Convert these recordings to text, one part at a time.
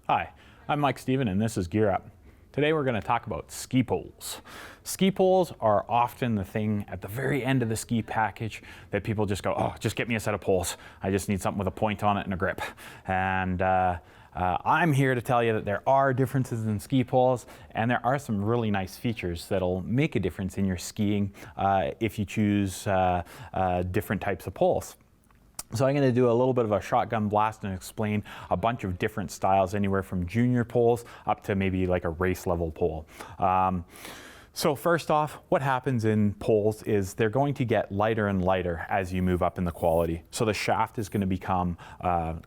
Hi, I'm Mike Steven and this is Gear Up. Today we're going to talk about ski poles. Ski poles are often the thing at the very end of the ski package that people just go, oh, just get me a set of poles. I just need something with a point on it and a grip. And I'm here to tell you that there are differences in ski poles, and there are some really nice features that'll make a difference in your skiing if you choose different types of poles. So I'm going to do a little bit of a shotgun blast and explain a bunch of different styles, anywhere from junior poles up to maybe like a race level pole. So first off, what happens in poles is they're going to get lighter and lighter as you move up in the quality. So the shaft is going to become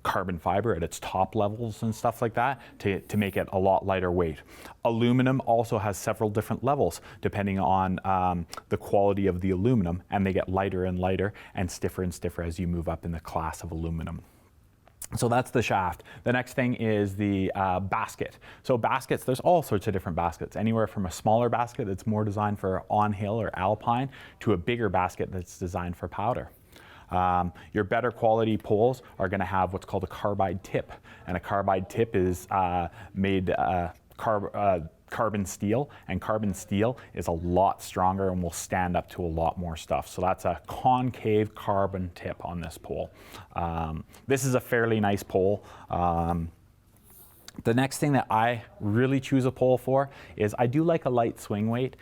carbon fiber at its top levels and stuff like that to make it a lot lighter weight. Aluminum also has several different levels depending on the quality of the aluminum, and they get lighter and lighter and stiffer as you move up in the class of aluminum. So that's the shaft. The next thing is the basket. So baskets, there's all sorts of different baskets, anywhere from a smaller basket that's more designed for on-hill or alpine to a bigger basket that's designed for powder. Your better quality poles are going to have what's called a carbide tip, and a carbide tip is made carbon steel, and carbon steel is a lot stronger and will stand up to a lot more stuff. So that's a concave carbon tip on this pole. This is a fairly nice pole. The next thing that I really choose a pole for is I do like a light swing weight.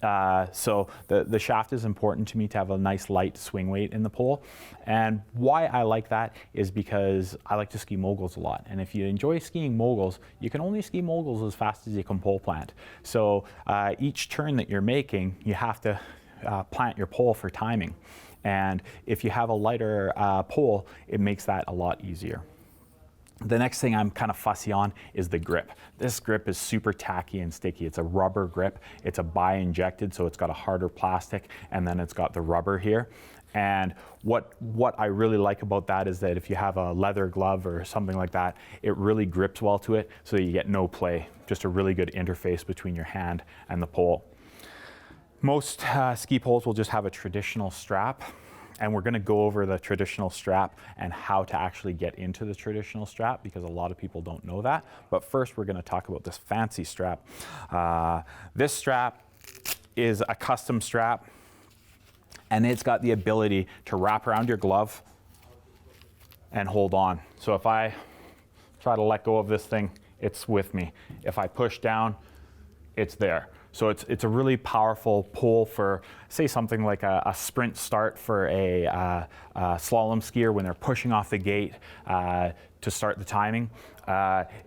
So the shaft is important to me to have a nice light swing weight in the pole. And why I like that is because I like to ski moguls a lot. And if you enjoy skiing moguls, you can only ski moguls as fast as you can pole plant. So each turn that you're making, you have to plant your pole for timing. And if you have a lighter pole, it makes that a lot easier. The next thing I'm kind of fussy on is the grip. This grip is super tacky and sticky. It's a rubber grip. It's a bi-injected, so it's got a harder plastic, and then it's got the rubber here. And what I really like about that is that if you have a leather glove or something like that, it really grips well to it, so that you get no play. Just a really good interface between your hand and the pole. Most ski poles will just have a traditional strap. And we're going to go over the traditional strap and how to actually get into the traditional strap, because a lot of people don't know that. But first, we're going to talk about this fancy strap. This strap is a custom strap, and it's got the ability to wrap around your glove and hold on. So if I try to let go of this thing, it's with me. If I push down, it's there. So it's a really powerful pole for, say, something like a sprint start for a slalom skier when they're pushing off the gate to start the timing.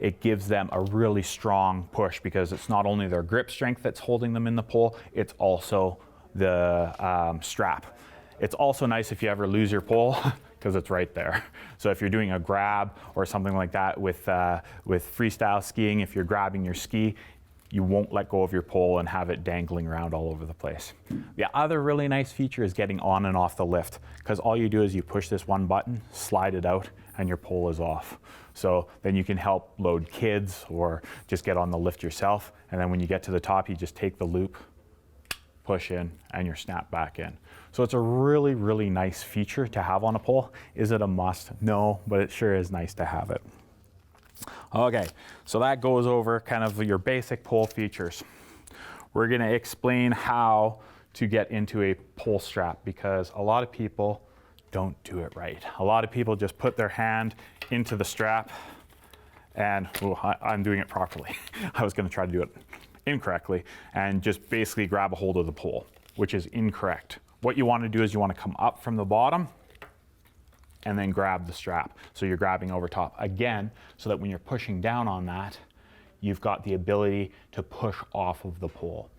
It gives them a really strong push, because it's not only their grip strength that's holding them in the pole, it's also the strap. It's also nice if you ever lose your pole, because it's right there. So if you're doing a grab or something like that with freestyle skiing, if you're grabbing your ski, you won't let go of your pole and have it dangling around all over the place. The other really nice feature is getting on and off the lift, because all you do is you push this one button, slide it out, and your pole is off. So then you can help load kids or just get on the lift yourself. And then when you get to the top, you just take the loop, push in, and you're snapped back in. So it's a really, really nice feature to have on a pole. Is it a must? No, but it sure is nice to have it. Okay, so that goes over kind of your basic pole features. We're going to explain how to get into a pole strap, because a lot of people don't do it right. A lot of people just put their hand into the strap and, I'm doing it properly. I was going to try to do it incorrectly and just basically grab a hold of the pole, which is incorrect. What you want to do is you want to come up from the bottom and then grab the strap. So you're grabbing over top again, so that when you're pushing down on that, you've got the ability to push off of the pole.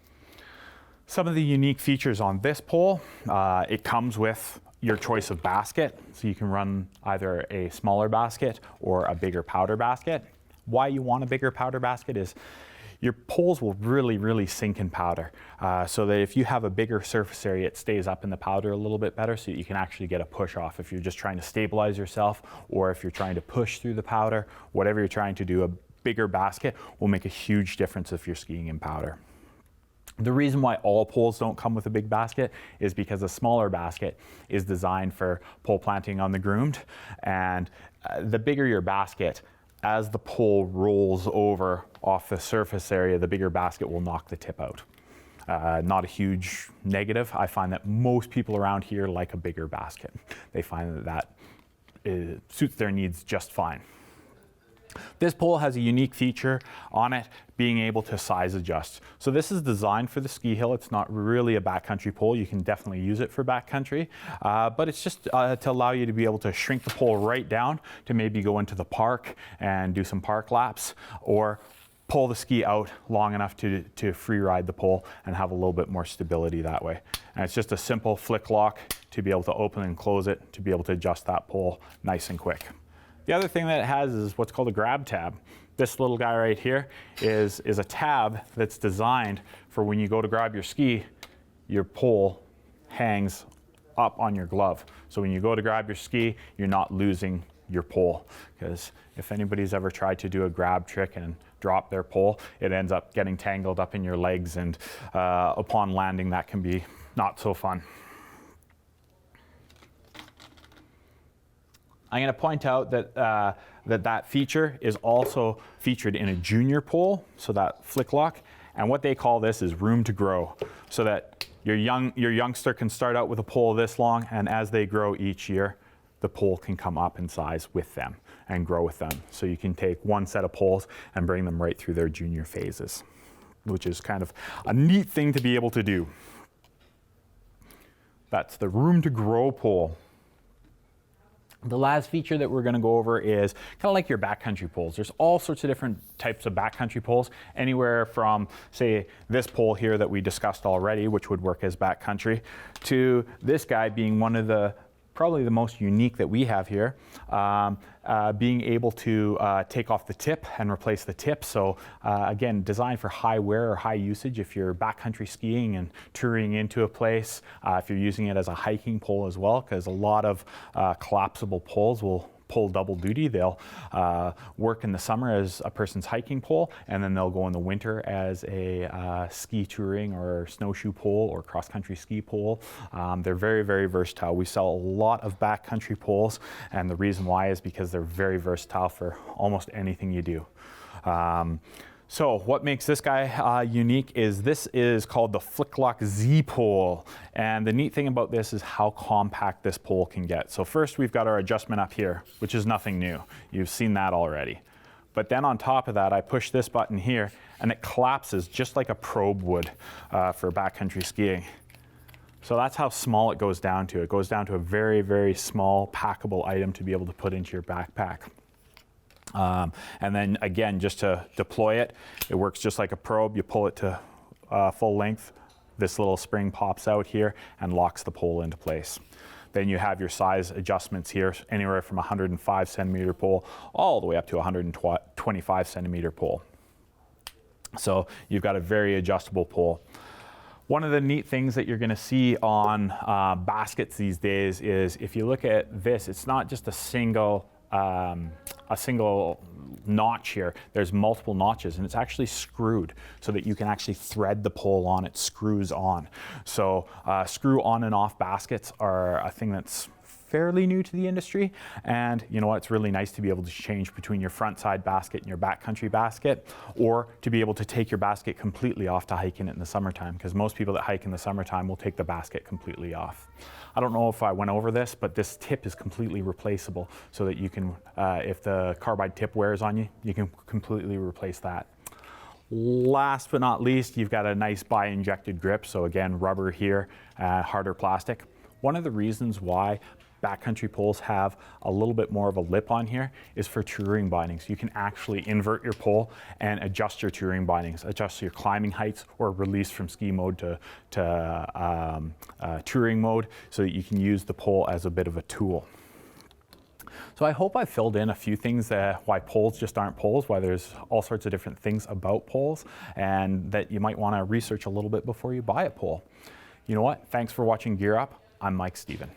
Some of the unique features on this pole, it comes with your choice of basket. So you can run either a smaller basket or a bigger powder basket. Why you want a bigger powder basket is your poles will really, really sink in powder. So that if you have a bigger surface area, it stays up in the powder a little bit better, so that you can actually get a push off. If you're just trying to stabilize yourself, or if you're trying to push through the powder, whatever you're trying to do, a bigger basket will make a huge difference if you're skiing in powder. The reason why all poles don't come with a big basket is because a smaller basket is designed for pole planting on the groomed, and the bigger your basket, as the pole rolls over off the surface area, the bigger basket will knock the tip out. Not a huge negative. I find that most people around here like a bigger basket. They find that suits their needs just fine. This pole has a unique feature on it, being able to size adjust. So this is designed for the ski hill. It's not really a backcountry pole. You can definitely use it for backcountry, but it's just to allow you to be able to shrink the pole right down to maybe go into the park and do some park laps, or pull the ski out long enough to free ride the pole and have a little bit more stability that way. And it's just a simple flick lock to be able to open and close it, to be able to adjust that pole nice and quick. The other thing that it has is what's called a grab tab. This little guy right here is a tab that's designed for when you go to grab your ski, your pole hangs up on your glove. So when you go to grab your ski, you're not losing your pole. Because if anybody's ever tried to do a grab trick and drop their pole, it ends up getting tangled up in your legs, and upon landing that can be not so fun. I'm going to point out that that feature is also featured in a junior pole, so that flick lock, and what they call this is room to grow, so that your youngster can start out with a pole this long, and as they grow each year, the pole can come up in size with them and grow with them. So you can take one set of poles and bring them right through their junior phases, which is kind of a neat thing to be able to do. That's the room to grow pole. The last feature that we're going to go over is kind of like your backcountry poles. There's all sorts of different types of backcountry poles, anywhere from, say, this pole here that we discussed already, which would work as backcountry, to this guy being one of the probably the most unique that we have here, being able to take off the tip and replace the tip. So again, designed for high wear or high usage if you're backcountry skiing and touring into a place, if you're using it as a hiking pole as well, because a lot of collapsible poles will pull double duty. They'll work in the summer as a person's hiking pole, and then they'll go in the winter as a ski touring or snowshoe pole or cross-country ski pole. They're very, very versatile. We sell a lot of backcountry poles, and the reason why is because they're very versatile for almost anything you do. So what makes this guy unique is this is called the Flick Lock Z pole. And the neat thing about this is how compact this pole can get. So first we've got our adjustment up here, which is nothing new. You've seen that already. But then on top of that, I push this button here and it collapses just like a probe would for backcountry skiing. So that's how small it goes down to. It goes down to a very, very small packable item to be able to put into your backpack. And then again, just to deploy it, it works just like a probe. You pull it to full length, this little spring pops out here and locks the pole into place. Then you have your size adjustments here, anywhere from 105 centimeter pole all the way up to 125 centimeter pole. So you've got a very adjustable pole. One of the neat things that you're going to see on baskets these days is if you look at this, it's not just a single notch here. There's multiple notches, and it's actually screwed so that you can actually thread the pole on. It screws on. So screw on and off baskets are a thing that's fairly new to the industry, and you know what, it's really nice to be able to change between your front side basket and your backcountry basket, or to be able to take your basket completely off to hike in it in the summertime, because most people that hike in the summertime will take the basket completely off. I don't know if I went over this, but this tip is completely replaceable, so that you can, if the carbide tip wears on you, you can completely replace that. Last but not least, you've got a nice bi-injected grip, so again, rubber here, harder plastic. One of the reasons why backcountry poles have a little bit more of a lip on here is for touring bindings. You can actually invert your pole and adjust your touring bindings, adjust your climbing heights, or release from ski mode to touring mode, so that you can use the pole as a bit of a tool. So I hope I filled in a few things why poles just aren't poles, why there's all sorts of different things about poles, and that you might want to research a little bit before you buy a pole. You know what? Thanks for watching Gear Up. I'm Mike Stephen.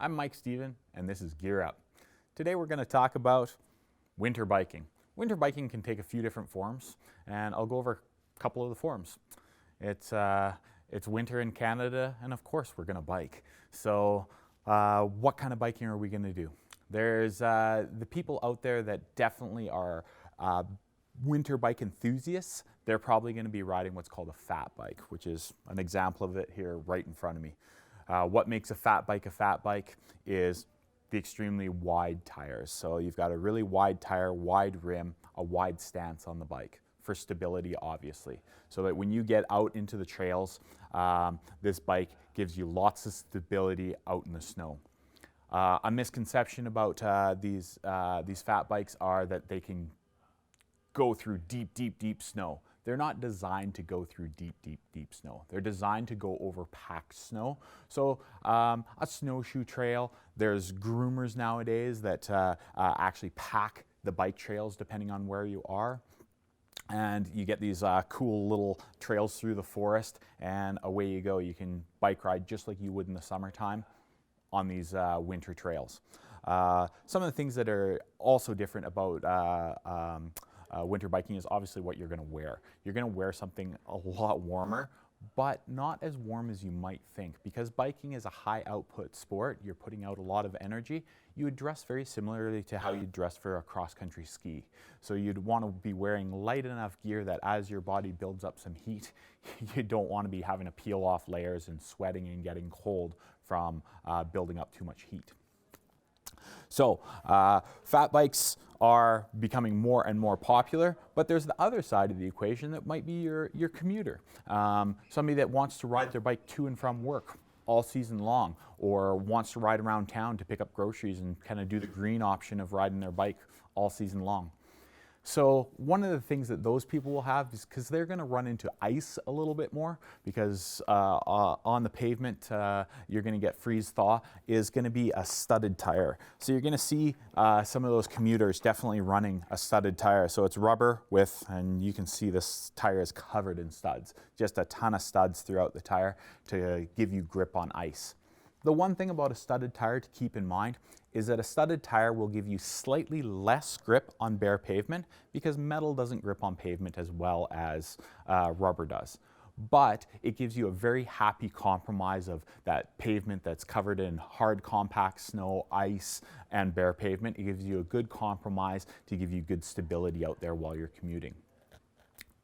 I'm Mike Stephen, and this is Gear Up. Today we're going to talk about winter biking. Winter biking can take a few different forms, and I'll go over a couple of the forms. It's winter in Canada, and of course we're going to bike. So what kind of biking are we going to do? There's the people out there that definitely are winter bike enthusiasts. They're probably going to be riding what's called a fat bike, which is an example of it here right in front of me. What makes a fat bike is the extremely wide tires. So you've got a really wide tire, wide rim, a wide stance on the bike for stability, obviously. So that when you get out into the trails, this bike gives you lots of stability out in the snow. A misconception about these fat bikes are that they can go through deep snow. They're not designed to go through deep snow. They're designed to go over packed snow. So a snowshoe trail, there's groomers nowadays that actually pack the bike trails depending on where you are. And you get these cool little trails through the forest, and away you go. You can bike ride just like you would in the summertime on these winter trails. Some of the things that are also different about winter biking is obviously what you're going to wear. You're going to wear something a lot warmer, but not as warm as you might think. Because biking is a high output sport, you're putting out a lot of energy, you would dress very similarly to how you'd dress for a cross-country ski. So you'd want to be wearing light enough gear that as your body builds up some heat, you don't want to be having to peel off layers and sweating and getting cold from building up too much heat. So fat bikes are becoming more and more popular, but there's the other side of the equation that might be your commuter. Somebody that wants to ride their bike to and from work all season long, or wants to ride around town to pick up groceries and kind of do the green option of riding their bike all season long. So one of the things that those people will have is, because they're going to run into ice a little bit more, because on the pavement you're going to get freeze thaw, is going to be a studded tire. So you're going to see some of those commuters definitely running a studded tire. So it's rubber with, and you can see this tire is covered in studs, just a ton of studs throughout the tire to give you grip on ice. The one thing about a studded tire to keep in mind is that a studded tire will give you slightly less grip on bare pavement, because metal doesn't grip on pavement as well as rubber does. But it gives you a very happy compromise of that pavement that's covered in hard compact snow, ice, and bare pavement. It gives you a good compromise to give you good stability out there while you're commuting.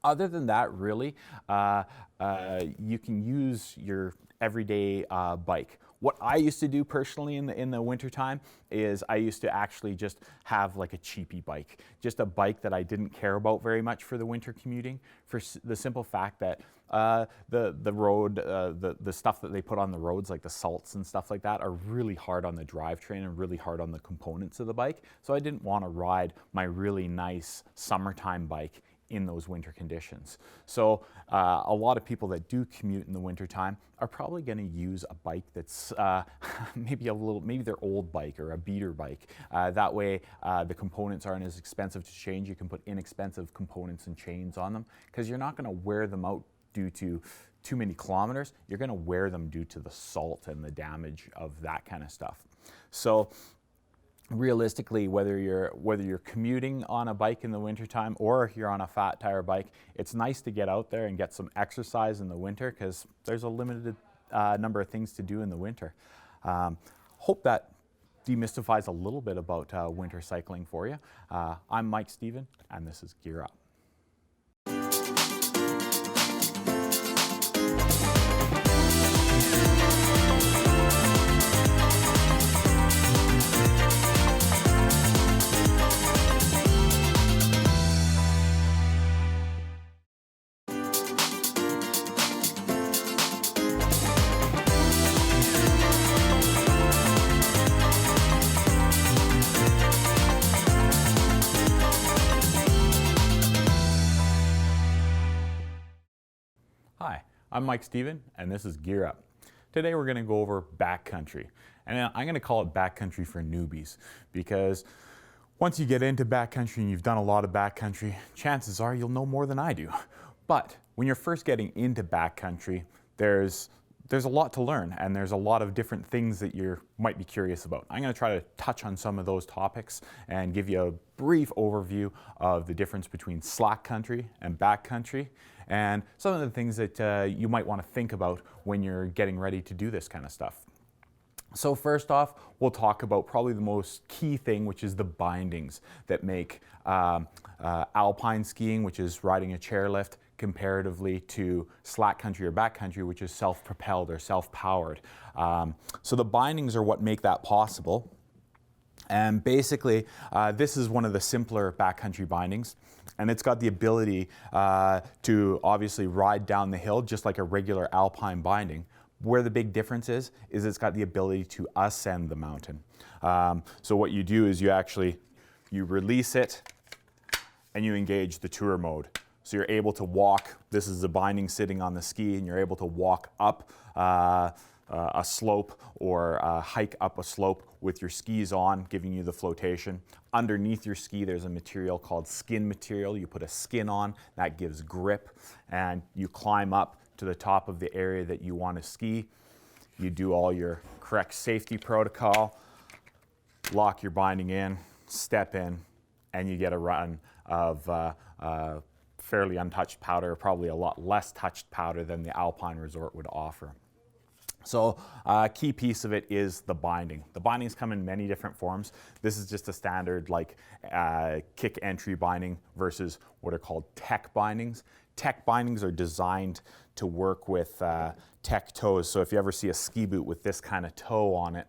Other than that, really, you can use your everyday bike. What I used to do personally in the wintertime is I used to actually just have like a cheapy bike. Just a bike that I didn't care about very much for the winter commuting, for the simple fact that the road, the stuff that they put on the roads, like the salts and stuff like that, are really hard on the drivetrain and really hard on the components of the bike. So I didn't want to ride my really nice summertime bike in those winter conditions. So a lot of people that do commute in the wintertime are probably going to use a bike that's maybe their old bike or a beater bike. That way the components aren't as expensive to change. You can put inexpensive components and chains on them, because you're not going to wear them out due to too many kilometers. You're going to wear them due to the salt and the damage of that kind of stuff. So realistically, whether you're commuting on a bike in the wintertime or if you're on a fat tire bike, it's nice to get out there and get some exercise in the winter, because there's a limited number of things to do in the winter. Hope that demystifies a little bit about winter cycling for you. I'm Mike Stephen, and this is Gear Up. Hi, I'm Mike Stephen, and this is Gear Up. Today we're going to go over backcountry, and I'm going to call it backcountry for newbies, because once you get into backcountry and you've done a lot of backcountry, chances are you'll know more than I do. But when you're first getting into backcountry, there's there's a lot to learn, and there's a lot of different things that you might be curious about. I'm going to try to touch on some of those topics and give you a brief overview of the difference between slack country and backcountry, and some of the things that you might want to think about when you're getting ready to do this kind of stuff. So first off, we'll talk about probably the most key thing, which is the bindings that make alpine skiing, which is riding a chairlift, comparatively to slack country or backcountry, which is self-propelled or self-powered. So the bindings are what make that possible. And basically, this is one of the simpler backcountry bindings, and it's got the ability to obviously ride down the hill just like a regular alpine binding. Where the big difference is it's got the ability to ascend the mountain. So what you do is you release it and you engage the tour mode. So you're able to walk, this is the binding sitting on the ski, and you're able to walk up a slope or hike up a slope with your skis on, giving you the flotation. Underneath your ski, there's a material called skin material. You put a skin on, that gives grip, and you climb up to the top of the area that you want to ski. You do all your correct safety protocol, lock your binding in, step in, and you get a run of fairly untouched powder, probably a lot less touched powder than the Alpine Resort would offer. So a key piece of it is the binding. The bindings come in many different forms. This is just a standard like kick entry binding versus what are called tech bindings. Tech bindings are designed to work with tech toes. So if you ever see a ski boot with this kind of toe on it,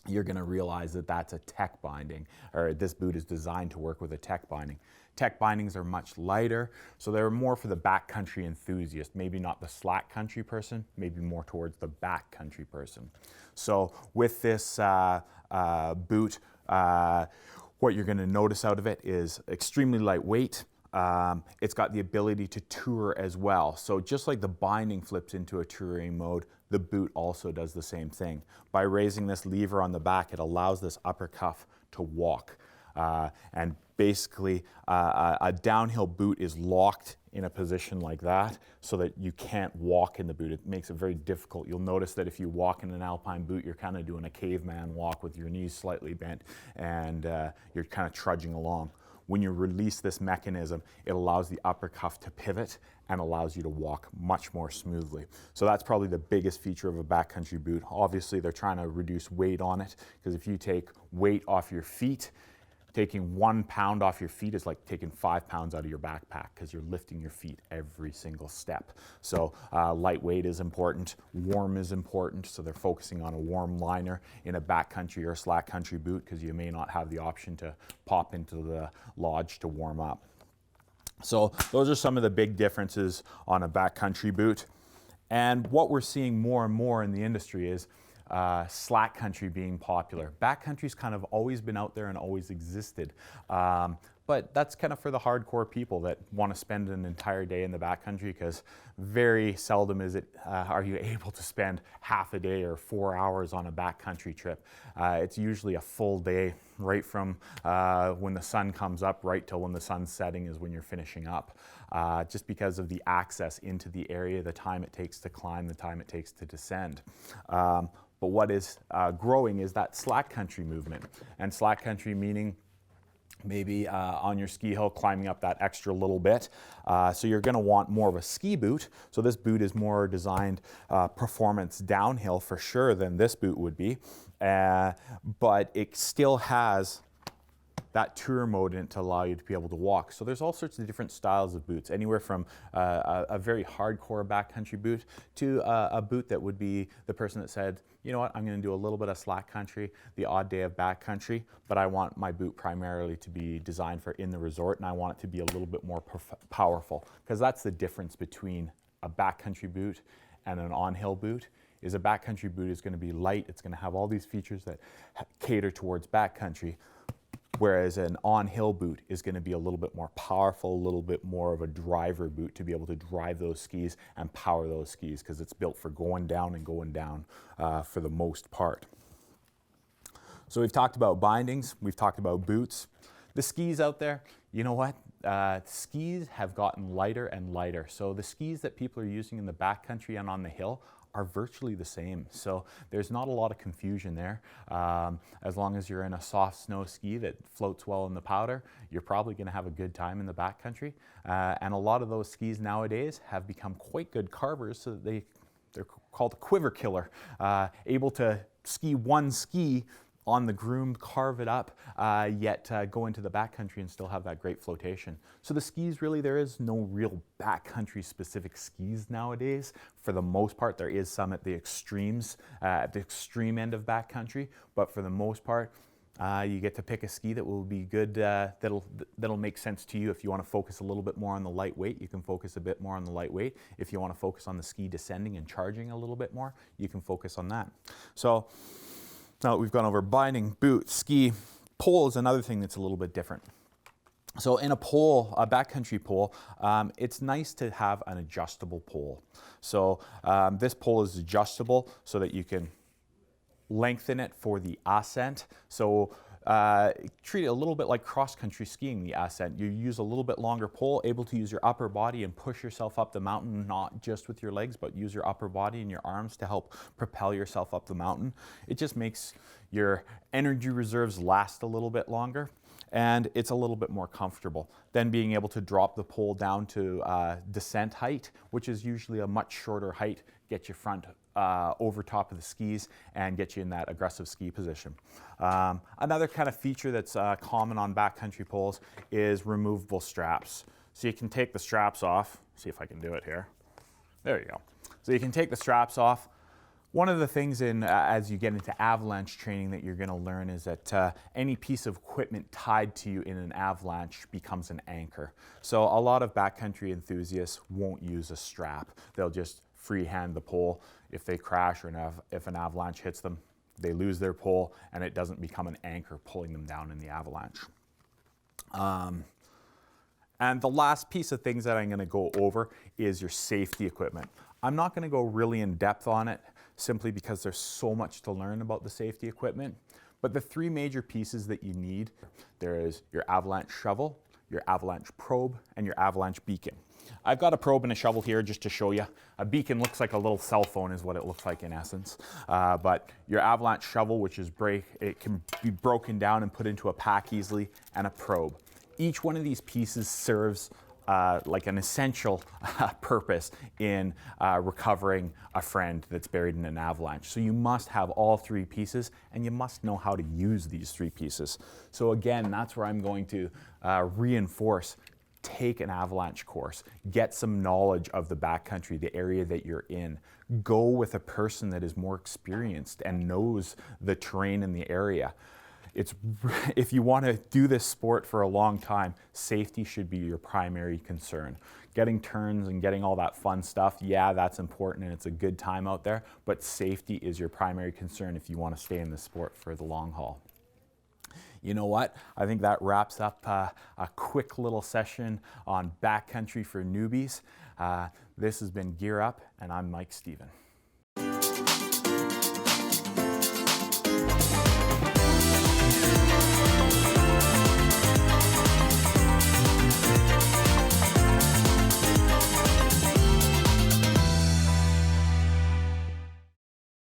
you're going to realize that that's a tech binding, or this boot is designed to work with a tech binding. Tech bindings are much lighter, so they're more for the backcountry enthusiast, maybe not the slack country person, maybe more towards the backcountry person. So with this boot, what you're going to notice out of it is extremely lightweight. It's got the ability to tour as well. So just like the binding flips into a touring mode, the boot also does the same thing. By raising this lever on the back, it allows this upper cuff to walk. And basically, a downhill boot is locked in a position like that so that you can't walk in the boot. It makes it very difficult. You'll notice that if you walk in an alpine boot, you're kind of doing a caveman walk with your knees slightly bent, and you're kind of trudging along. When you release this mechanism, it allows the upper cuff to pivot and allows you to walk much more smoothly. So that's probably the biggest feature of a backcountry boot. Obviously, they're trying to reduce weight on it, because if you take weight off your feet, taking 1 pound off your feet is like taking 5 pounds out of your backpack, because you're lifting your feet every single step. So lightweight is important, warm is important, so they're focusing on a warm liner in a backcountry or slack country boot, because you may not have the option to pop into the lodge to warm up. So those are some of the big differences on a backcountry boot. And what we're seeing more and more in the industry is slack country being popular. Backcountry's kind of always been out there and always existed. But that's kind of for the hardcore people that want to spend an entire day in the backcountry, because very seldom are you able to spend half a day or 4 hours on a backcountry trip. It's usually a full day, right from when the sun comes up right till when the sun's setting is when you're finishing up, just because of the access into the area, the time it takes to climb, the time it takes to descend. But what is growing is that slack country movement, and slack country meaning maybe on your ski hill climbing up that extra little bit. So you're going to want more of a ski boot. So this boot is more designed performance downhill for sure than this boot would be. But it still has that tour mode in it to allow you to be able to walk. So there's all sorts of different styles of boots, anywhere from a very hardcore backcountry boot to a boot that would be the person that said, you know what, I'm going to do a little bit of slack country, the odd day of backcountry, but I want my boot primarily to be designed for in the resort, and I want it to be a little bit more powerful, because that's the difference between a backcountry boot and an on-hill boot. Is a backcountry boot is going to be light, it's going to have all these features that cater towards backcountry, whereas an on-hill boot is going to be a little bit more powerful, a little bit more of a driver boot to be able to drive those skis and power those skis, because it's built for going down and going down for the most part. So we've talked about bindings, we've talked about boots. The skis out there, you know what? Skis have gotten lighter and lighter. So the skis that people are using in the backcountry and on the hill are virtually the same. So there's not a lot of confusion there. As long as you're in a soft snow ski that floats well in the powder, you're probably going to have a good time in the backcountry. And a lot of those skis nowadays have become quite good carvers, so that they're called a quiver killer, able to ski one ski on the groom, carve it up, yet go into the backcountry and still have that great flotation. So the skis, really, there is no real backcountry specific skis nowadays. For the most part, there is some at the extremes, at the extreme end of backcountry, but for the most part, you get to pick a ski that will be good, that'll make sense to you. If you want to focus a little bit more on the lightweight, you can focus a bit more on the lightweight. If you want to focus on the ski descending and charging a little bit more, you can focus on that. So now that we've gone over binding, boot, ski, pole is another thing that's a little bit different. So in a pole, a backcountry pole, it's nice to have an adjustable pole. So this pole is adjustable so that you can lengthen it for the ascent. So treat it a little bit like cross-country skiing, the ascent. You use a little bit longer pole, able to use your upper body and push yourself up the mountain, not just with your legs, but use your upper body and your arms to help propel yourself up the mountain. It just makes your energy reserves last a little bit longer, and it's a little bit more comfortable. Then being able to drop the pole down to descent height, which is usually a much shorter height, get your front over top of the skis and get you in that aggressive ski position. Another kind of feature that's common on backcountry poles is removable straps. So you can take the straps off. See if I can do it here. There you go. So you can take the straps off. One of the things as you get into avalanche training that you're going to learn is that any piece of equipment tied to you in an avalanche becomes an anchor. So a lot of backcountry enthusiasts won't use a strap. They'll just freehand the pole. If they crash or if an avalanche hits them, they lose their pole and it doesn't become an anchor pulling them down in the avalanche. And the last piece of things that I'm going to go over is your safety equipment. I'm not going to go really in depth on it simply because there's so much to learn about the safety equipment. But the three major pieces that you need, there is your avalanche shovel, your avalanche probe, and your avalanche beacon. I've got a probe and a shovel here just to show you. A beacon looks like a little cell phone is what it looks like in essence. But your avalanche shovel, which is it can be broken down and put into a pack easily, and a probe. Each one of these pieces serves like an essential purpose in recovering a friend that's buried in an avalanche. So you must have all three pieces, and you must know how to use these three pieces. So again, that's where I'm going to reinforce. Take an avalanche course, get some knowledge of the backcountry, the area that you're in. Go with a person that is more experienced and knows the terrain in the area. If you want to do this sport for a long time, safety should be your primary concern. Getting turns and getting all that fun stuff, yeah, that's important and it's a good time out there, but safety is your primary concern if you want to stay in the sport for the long haul. You know what? I think that wraps up a quick little session on backcountry for newbies. This has been Gear Up, and I'm Mike Stephen.